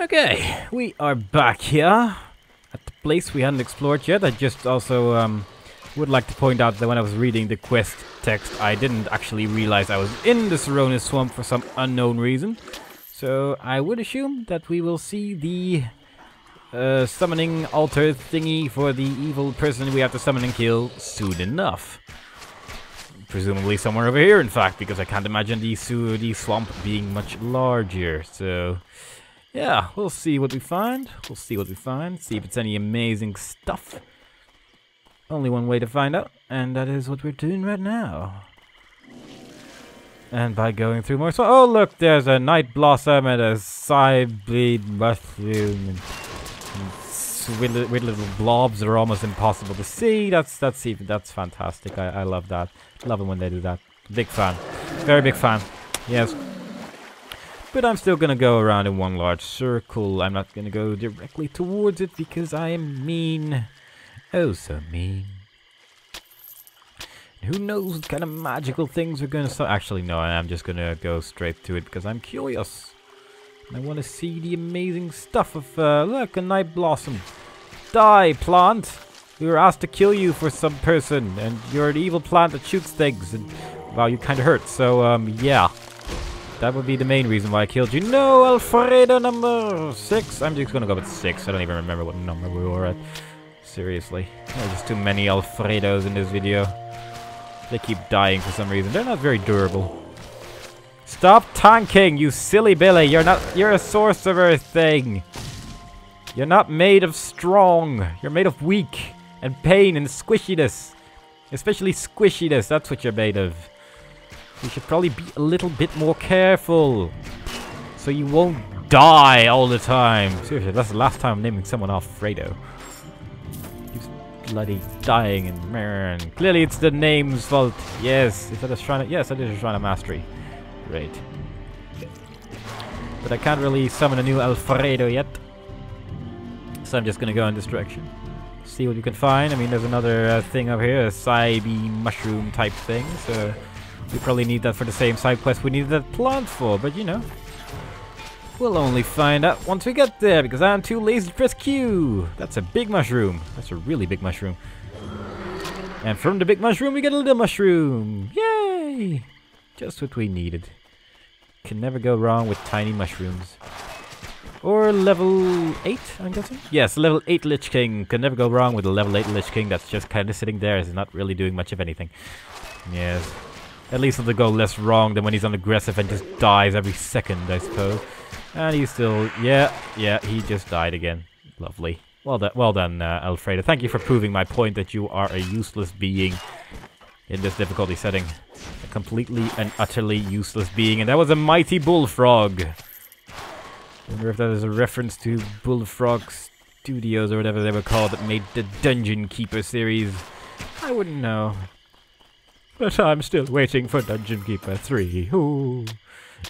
Okay, we are back here at the place we hadn't explored yet. I just also would like to point out that when I was reading the quest text, I didn't actually realize I was in the Serona swamp for some unknown reason. So I would assume that we will see the summoning altar thingy for the evil person we have to summon and kill soon enough. Presumably somewhere over here, in fact, because I can't imagine the swamp being much larger. So, yeah, we'll see what we find. See if it's any amazing stuff. Only one way to find out, and that is what we're doing right now. And by going through more... Oh, look, there's a night blossom and a side-bleed mushroom. And weird little blobs that are almost impossible to see. That's fantastic. I love that. Love them when they do that. Big fan. Very big fan. Yes. But I'm still gonna go around in one large circle. I'm not gonna go directly towards it because I am mean. Oh, so mean. Who knows what kind of magical things we're gonna start. Actually, no, I'm just gonna go straight to it because I'm curious. I want to see the amazing stuff of, look, a night blossom. Die, plant! We were asked to kill you for some person, and you're an evil plant that shoots things, and, wow, you kind of hurt, so, yeah. That would be the main reason why I killed you. No, Alfredo number 6! I'm just gonna go with 6, I don't even remember what number we were at. Seriously. There's just too many Alfredos in this video. They keep dying for some reason. They're not very durable. Stop tanking, you silly Billy. You're a sorcerer thing. You're not made of strong. You're made of weak and pain and squishiness. Especially squishiness, that's what you're made of. You should probably be a little bit more careful. So you won't die all the time. Seriously, that's the last time I'm naming someone Alfredo. He's bloody dying and man. Clearly it's the name's fault. Yes, is that a shrine? Yes, that is a shrine of mastery. Great. But I can't really summon a new Alfredo yet. So I'm just gonna go in this direction. See what you can find. I mean, there's another thing over here, a Saibi mushroom type thing. So we probably need that for the same side quest we needed that plant for. But you know, we'll only find out once we get there because I'm too lazy to press Q. That's a big mushroom. That's a really big mushroom. And from the big mushroom we get a little mushroom. Yay! Just what we needed. Can never go wrong with tiny mushrooms. Or level 8, I'm guessing? Yes, level 8 Lich King. Can never go wrong with a level 8 Lich King that's just kind of sitting there. Is not really doing much of anything. Yes. At least it'll go less wrong than when he's on aggressive and just dies every second, I suppose. And he's still... Yeah, he just died again. Lovely. Well done, Alfredo. Thank you for proving my point that you are a useless being in this difficulty setting. A completely and utterly useless being. And that was a mighty bullfrog. I wonder if that is a reference to Bullfrog Studios or whatever they were called that made the Dungeon Keeper series. I wouldn't know. But I'm still waiting for Dungeon Keeper 3. Ooh.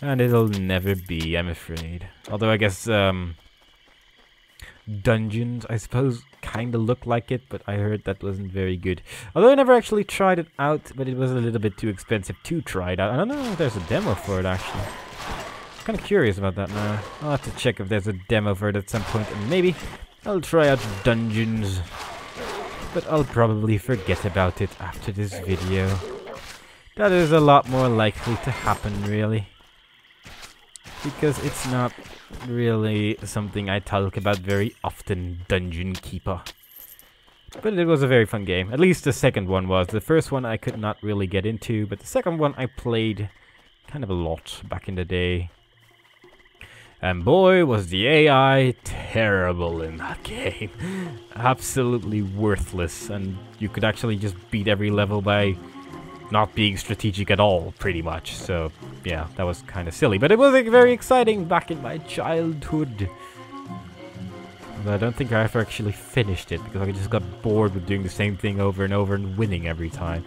And it'll never be, I'm afraid. Although I guess Dungeons, I suppose, kind of look like it, but I heard that wasn't very good. Although I never actually tried it out, but it was a little bit too expensive to try it out. I don't know if there's a demo for it, actually. I'm kind of curious about that now. I'll have to check if there's a demo for it at some point, and maybe I'll try out Dungeons. But I'll probably forget about it after this video. That is a lot more likely to happen, really. Because it's not really something I talk about very often, Dungeon Keeper. But it was a very fun game. At least the second one was. The first one I could not really get into, but the second one I played kind of a lot back in the day. And boy, was the AI terrible in that game. Absolutely worthless. And you could actually just beat every level by not being strategic at all, pretty much. So, yeah, that was kind of silly. But it was very exciting back in my childhood. But I don't think I ever actually finished it, because I just got bored with doing the same thing over and over and winning every time.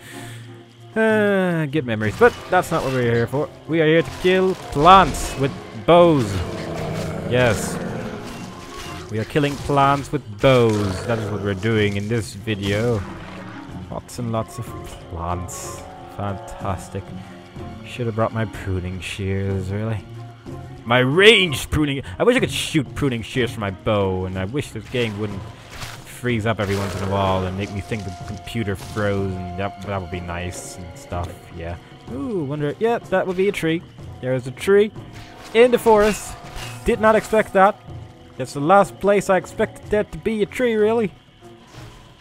Good memories. But that's not what we're here for. We are here to kill plants with bows. Yes. We are killing plants with bows. That is what we're doing in this video. Lots and lots of plants. Fantastic. Should have brought my pruning shears, really. My ranged pruning... I wish I could shoot pruning shears from my bow, and I wish this game wouldn't freeze up every once in a while and make me think the computer froze, and that would be nice and stuff, yeah. Ooh, wonder... Yeah, that would be a tree. There is a tree in the forest. Did not expect that. That's the last place I expected there to be a tree, really.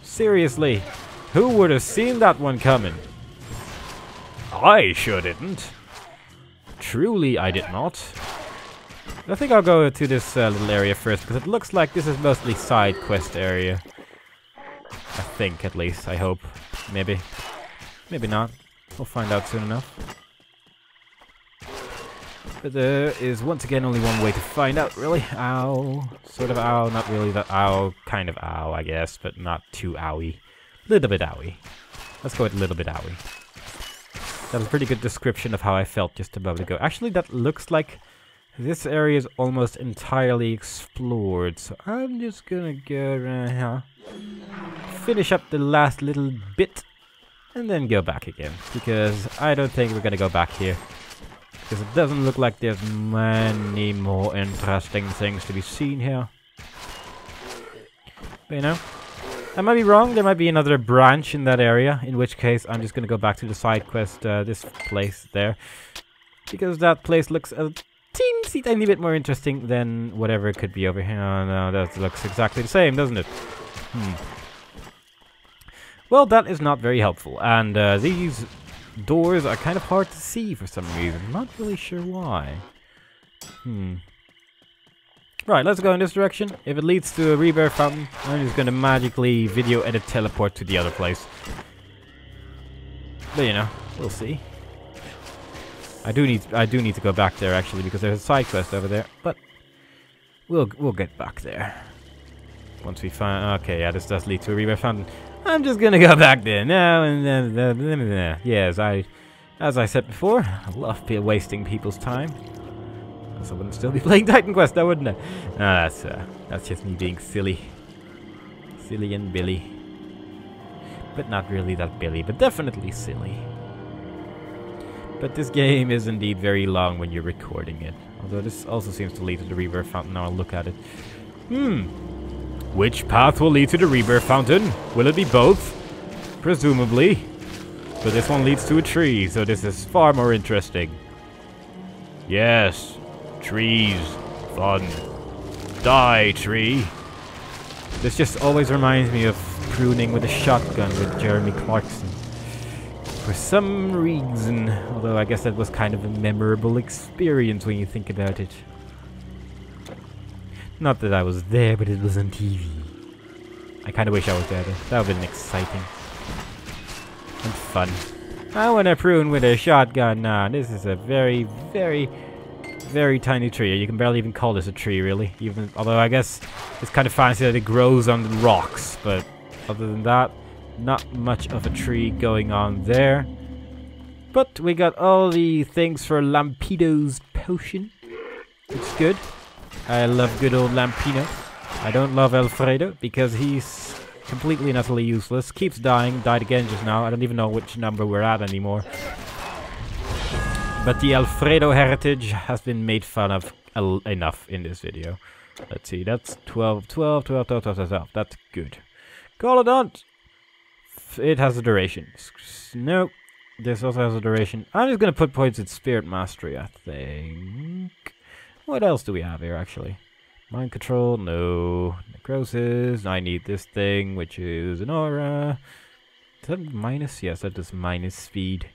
Seriously. Who would have seen that one coming? I sure didn't. Truly, I did not. I think I'll go to this little area first, because it looks like this is mostly side quest area. I think, at least. I hope. Maybe. Maybe not. We'll find out soon enough. But there is once again only one way to find out, really. Ow. Sort of ow. Not really that ow. Kind of ow, I guess, but not too owie. Little bit owie. Let's go with a little bit owie. That was a pretty good description of how I felt just a moment ago. Actually, that looks like this area is almost entirely explored. So I'm just gonna go around here, finish up the last little bit, and then go back again. Because I don't think we're gonna go back here. Because it doesn't look like there's many more interesting things to be seen here. But you know, I might be wrong. There might be another branch in that area. In which case, I'm just gonna go back to the side quest, this place there. Because that place looks a teensy tiny bit more interesting than whatever it could be over here. Oh, no, that looks exactly the same, doesn't it? Well, that is not very helpful. And these doors are kind of hard to see for some reason. Not really sure why. Right, let's go in this direction. If it leads to a rebirth fountain, I'm just gonna magically video edit teleport to the other place. But you know, we'll see. I do need to go back there actually, because there's a side quest over there. But we'll get back there once we find. Okay, yeah, this does lead to a rebirth fountain. I'm just gonna go back there now and then. Yes, as I said before, I love wasting people's time. Else I wouldn't still be playing Titan Quest, now wouldn't I? That's just me being silly, and Billy. But not really that Billy, but definitely silly. But this game is indeed very long when you're recording it. Although this also seems to lead to the rebirth fountain. Now I'll look at it. Which path will lead to the rebirth fountain? Will it be both? Presumably. But this one leads to a tree, so this is far more interesting. Yes. Trees. Fun. Die, tree. This just always reminds me of pruning with a shotgun with Jeremy Clarkson. For some reason. Although I guess that was kind of a memorable experience when you think about it. Not that I was there, but it was on TV. I kind of wish I was there. That would have been exciting. And fun. I want to prune with a shotgun now. This is a very, very, very tiny tree. You can barely even call this a tree, really. Even although I guess it's kind of fancy that it grows on the rocks. But other than that, not much of a tree going on there. But we got all the things for Lampido's potion. It's good. I love good old Lampino. I don't love Alfredo because he's completely and utterly useless. Keeps dying. Died again just now. I don't even know which number we're at anymore. But the Alfredo heritage has been made fun of enough in this video. Let's see. That's 12. That's good. Call it on. It has a duration. Nope. This also has a duration. I'm just going to put points in Spirit Mastery, I think. What else do we have here, actually? Mind Control, no. Necrosis, I need this thing, which is an aura. Is that minus? Yes, that is minus speed.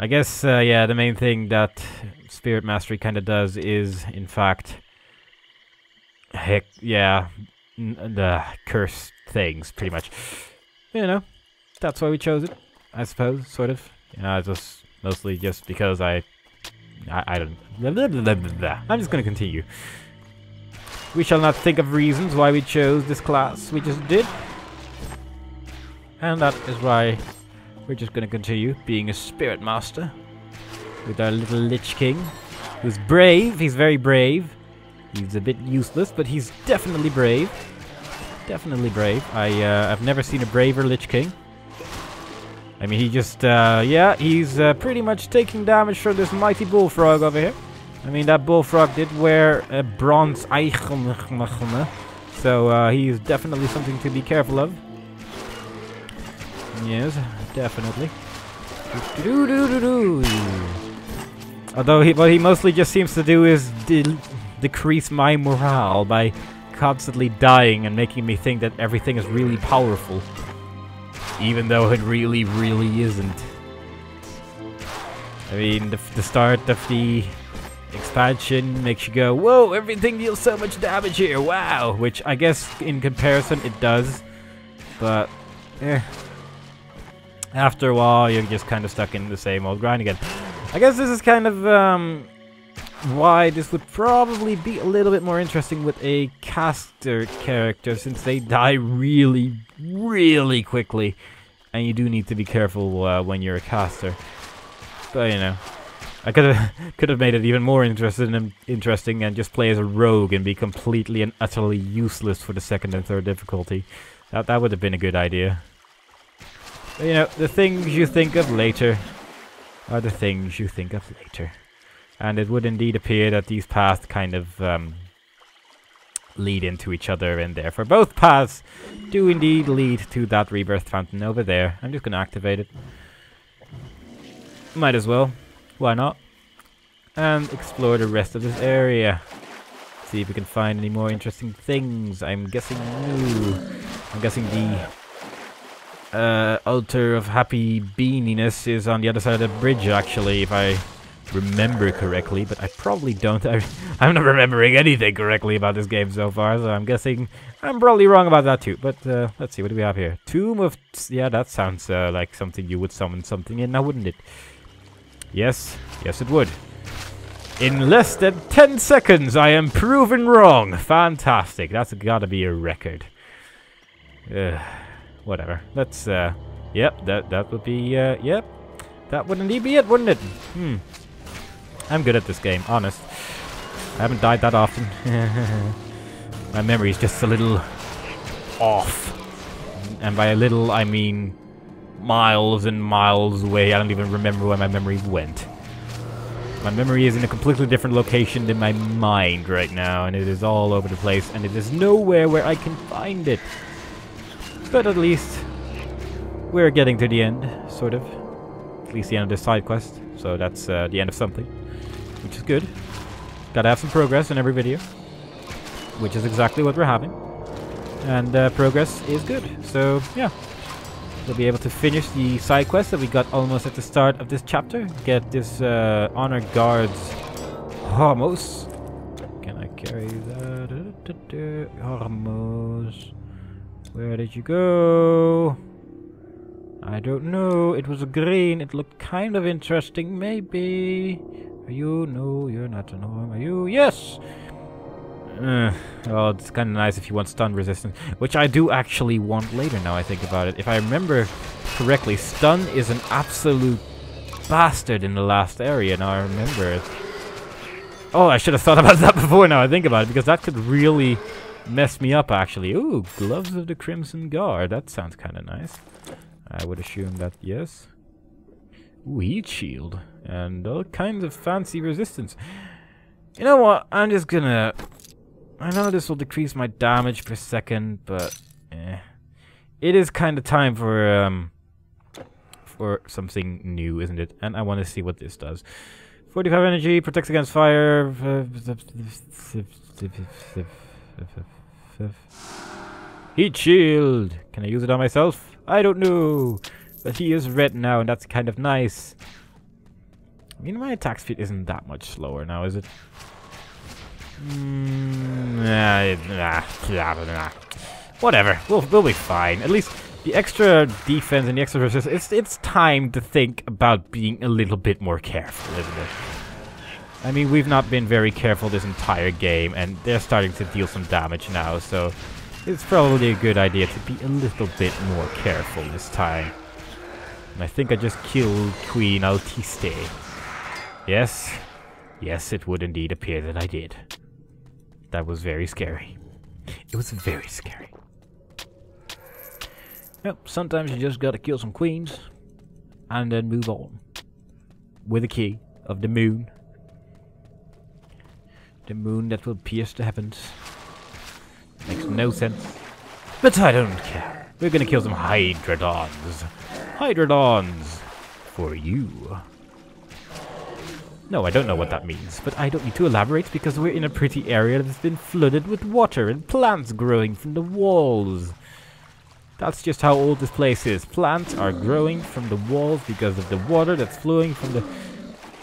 I guess, yeah, the main thing that Spirit Mastery kind of does is, in fact... Heck, yeah, the curse things, pretty much. You know, that's why we chose it, I suppose, sort of. Yeah, it was mostly just because I don't... I'm just going to continue. We shall not think of reasons why we chose this class. We just did. And that is why we're just going to continue being a Spirit Master. With our little Lich King. Who's brave. He's very brave. He's a bit useless, but he's definitely brave. Definitely brave. I've never seen a braver Lich King. I mean, he just, yeah, he's pretty much taking damage from this mighty bullfrog over here. I mean, that bullfrog did wear a bronze icon, so he is definitely something to be careful of. Yes, definitely. Although what he mostly just seems to do is decrease my morale by constantly dying and making me think that everything is really powerful. Even though it really, really isn't. I mean, the start of the expansion makes you go, whoa, everything deals so much damage here, wow! Which I guess in comparison it does, but after a while you're just kind of stuck in the same old grind again. I guess this is kind of why this would probably be a little bit more interesting with a caster character, since they die really, really quickly, and you do need to be careful when you're a caster. But you know, I could have made it even more interesting and just play as a rogue and be completely and utterly useless for the second and third difficulty. That would have been a good idea. But, you know, the things you think of later are the things you think of later. And it would indeed appear that these paths kind of lead into each other, and therefore both paths do indeed lead to that rebirth fountain over there. I'm just going to activate it. Might as well. Why not? And explore the rest of this area. See if we can find any more interesting things. I'm guessing the altar of happy beaniness is on the other side of the bridge, actually, if I remember correctly, but I probably don't. I'm not remembering anything correctly about this game so far, so I'm guessing I'm probably wrong about that too. But let's see, what do we have here? Tomb of... yeah, that sounds like something you would summon something in now, wouldn't it? Yes, yes it would. In less than 10 seconds, I am proven wrong. Fantastic, that's gotta be a record. Whatever, let's, yep, that would be, yep. That would indeed be it, wouldn't it? I'm good at this game, honest. I haven't died that often. My memory's just a little off. And by a little, I mean miles and miles away. I don't even remember where my memory went. My memory is in a completely different location than my mind right now, and it is all over the place, and it is nowhere where I can find it. But at least we're getting to the end, sort of. At least the end of this side quest, so that's the end of something, which is good. Gotta have some progress in every video, which is exactly what we're having. And progress is good, so yeah. We'll be able to finish the side quest that we got almost at the start of this chapter. Get this honor guard's Hormos. Can I carry that? Hormos. Where did you go? I don't know. It was green. It looked kind of interesting. Maybe. Are you? No, you're not an Horm. Are you? Yes! Oh, it's kind of nice if you want stun resistance, which I do actually want later now I think about it. If I remember correctly, stun is an absolute bastard in the last area, now I remember it. Oh, I should have thought about that before now I think about it, because that could really mess me up actually. Ooh, Gloves of the Crimson Guard, that sounds kind of nice. I would assume that, yes. Ooh, Heat Shield, and all kinds of fancy resistance. You know what, I'm just gonna... I know this will decrease my damage per second, but it is kind of time for something new, isn't it? And I want to see what this does. 45 energy, protects against fire. Heat shield. Can I use it on myself? I don't know, but he is red now, and that's kind of nice. I mean, my attack speed isn't that much slower now, is it? Whatever, we'll be fine. At least the extra defense and the extra resistance, it's time to think about being a little bit more careful, isn't it? I mean, we've not been very careful this entire game, and they're starting to deal some damage now, so it's probably a good idea to be a little bit more careful this time. And I think I just killed Queen Altiste. Yes, yes, it would indeed appear that I did. That was very scary. It was very scary. Yep, sometimes you just gotta kill some queens and then move on with the key of the moon. The moon that will pierce the heavens. Makes no sense. But I don't care. We're gonna kill some Hydrodons. Hydrodons! For you. No, I don't know what that means, but I don't need to elaborate because we're in a pretty area that's been flooded with water and plants growing from the walls. That's just how old this place is. Plants are growing from the walls because of the water that's flowing from the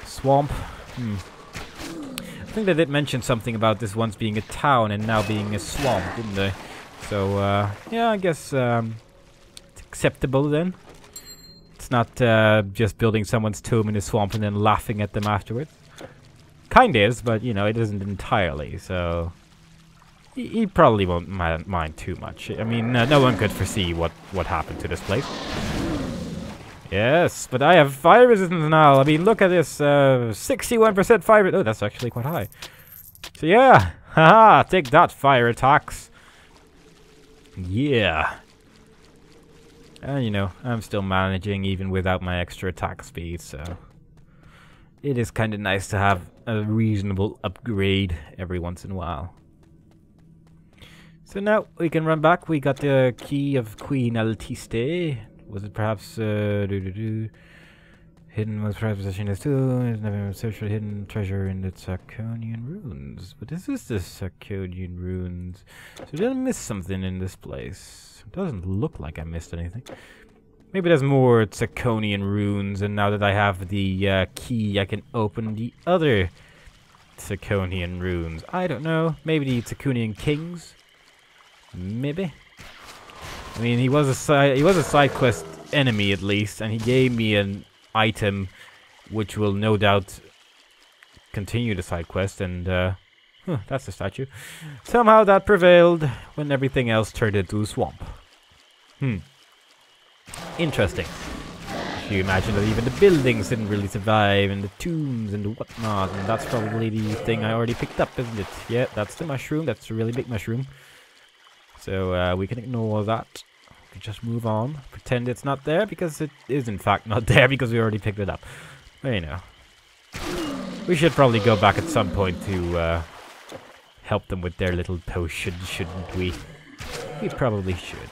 swamp. I think they did mention something about this once being a town and now being a swamp, didn't they? So, yeah, I guess it's acceptable then. It's not just building someone's tomb in a swamp and then laughing at them afterwards. Kind is, but, you know, it isn't entirely, so... He probably won't mind too much. I mean, no one could foresee what happened to this place. Yes, but I have fire resistance now. I mean, look at this. 61% fire... Oh, that's actually quite high. So, yeah. Haha, take that, fire attacks. Yeah. And, you know, I'm still managing even without my extra attack speed, so... It is kind of nice to have a reasonable upgrade every once in a while. So now we can run back. We got the key of Queen Altiste. Was it perhaps hidden most prized possession is too? It's never searched for hidden treasure in the Sarkonian ruins. But this is the Sarkonian ruins. So did I miss something in this place? It doesn't look like I missed anything. Maybe there's more Sarkonian ruins, and now that I have the key, I can open the other Sarkonian ruins. I don't know. Maybe the Sarkonian kings. Maybe. I mean, he was a side quest enemy at least, and he gave me an item which will no doubt continue the side quest. And that's the statue. Somehow that prevailed when everything else turned into a swamp. Interesting. If you imagine that even the buildings didn't really survive, and the tombs and the whatnot, and that's probably the thing I already picked up, isn't it? Yeah, that's the mushroom. That's a really big mushroom. So we can ignore that. We can just move on. Pretend it's not there because it is in fact not there because we already picked it up. But you know. We should probably go back at some point to help them with their little potion, shouldn't we? We probably should.